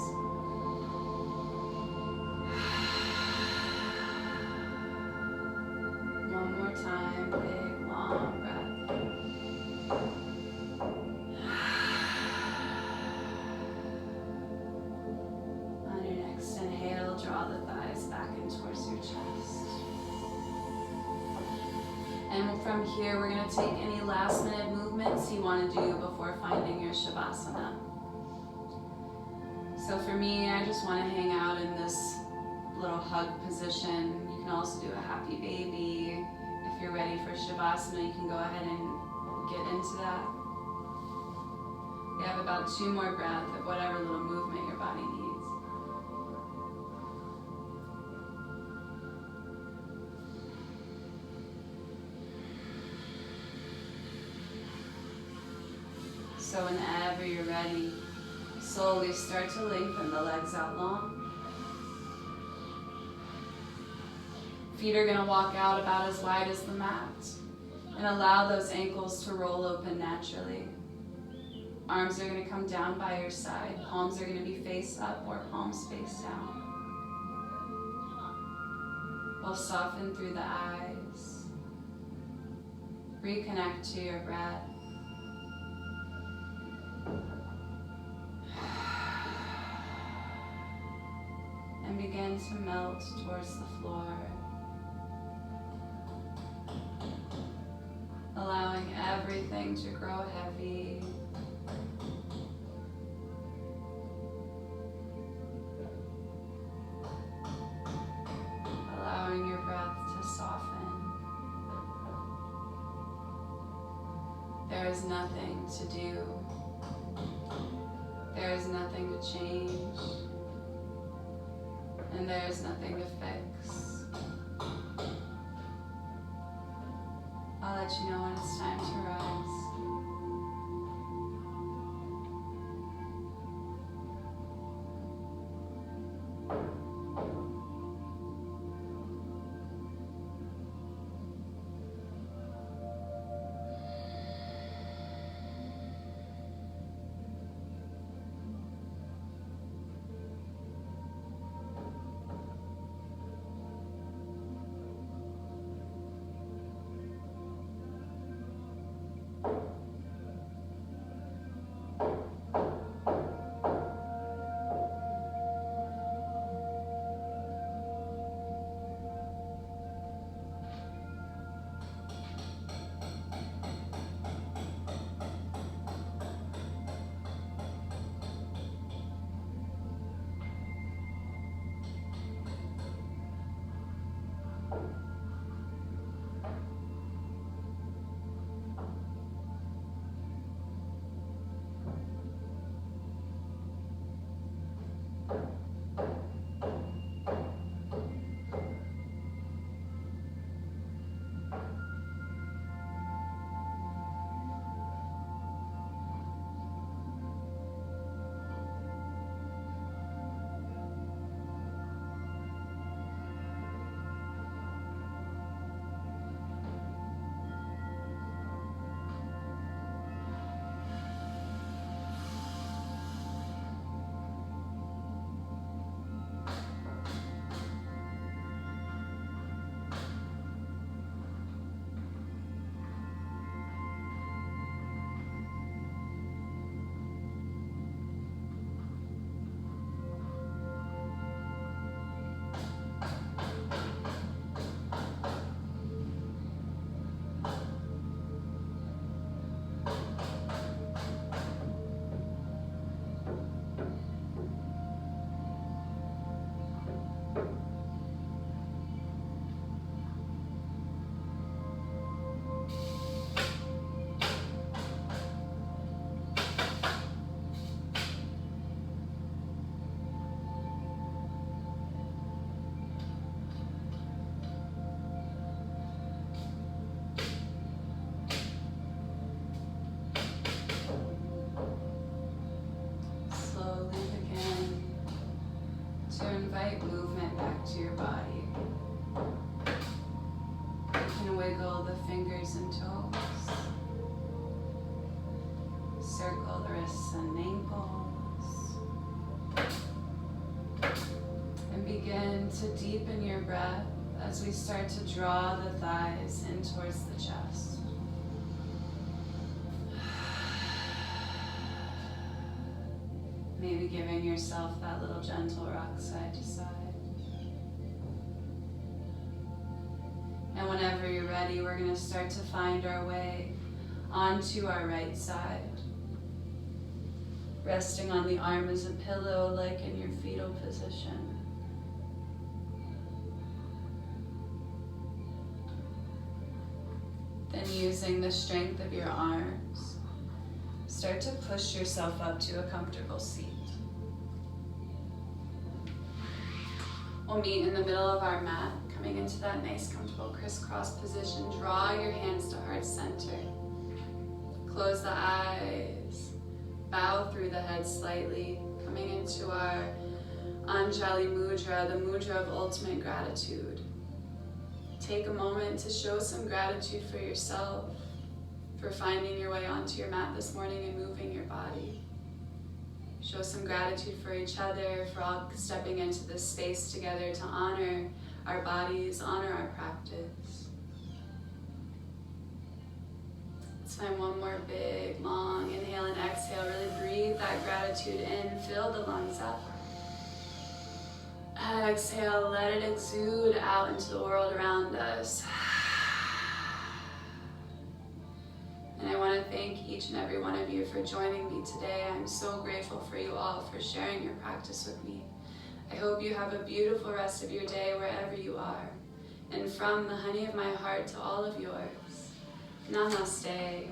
A: One more time, big, long breath. On your next inhale, draw the thighs back in towards your chest. And from here, we're going to take any last minute movements you want to do before finding your Shavasana. So for me, I just want to hang out in this little hug position. You can also do a happy baby. If you're ready for Shavasana, you can go ahead and get into that. We have about 2 more breaths of whatever little movement your body needs. So whenever you're ready, slowly start to lengthen the legs out long. Feet are going to walk out about as wide as the mat, and allow those ankles to roll open naturally. Arms are going to come down by your side. Palms are going to be face up or palms face down. We'll soften through the eyes. Reconnect to your breath. And begin to melt towards the floor, allowing everything to grow heavy. Allowing your breath to soften. There is nothing to do. There is nothing to change. And there's nothing to fix. I'll let you know when it's time to rise. fingers and toes. Circle the wrists and ankles. And begin to deepen your breath as we start to draw the thighs in towards the chest. Maybe giving yourself that little gentle rock side to side. And whenever you're ready, we're going to start to find our way onto our right side. Resting on the arm as a pillow, like in your fetal position. Then using the strength of your arms, start to push yourself up to a comfortable seat. We'll meet in the middle of our mat, coming into that nice comfortable crisscross position. Draw your hands to heart center. Close the eyes. Bow through the head slightly, coming into our Anjali Mudra, the mudra of ultimate gratitude. Take a moment to show some gratitude for yourself, for finding your way onto your mat this morning and moving your body. Show some gratitude for each other, for all stepping into this space together to honor our bodies, honor our practice. Let's find one more big, long inhale and exhale. Really breathe that gratitude in, fill the lungs up. Exhale, let it exude out into the world around us. And I want to thank each and every one of you for joining me today. I'm so grateful for you all for sharing your practice with me. I hope you have a beautiful rest of your day wherever you are. And from the honey of my heart to all of yours, namaste.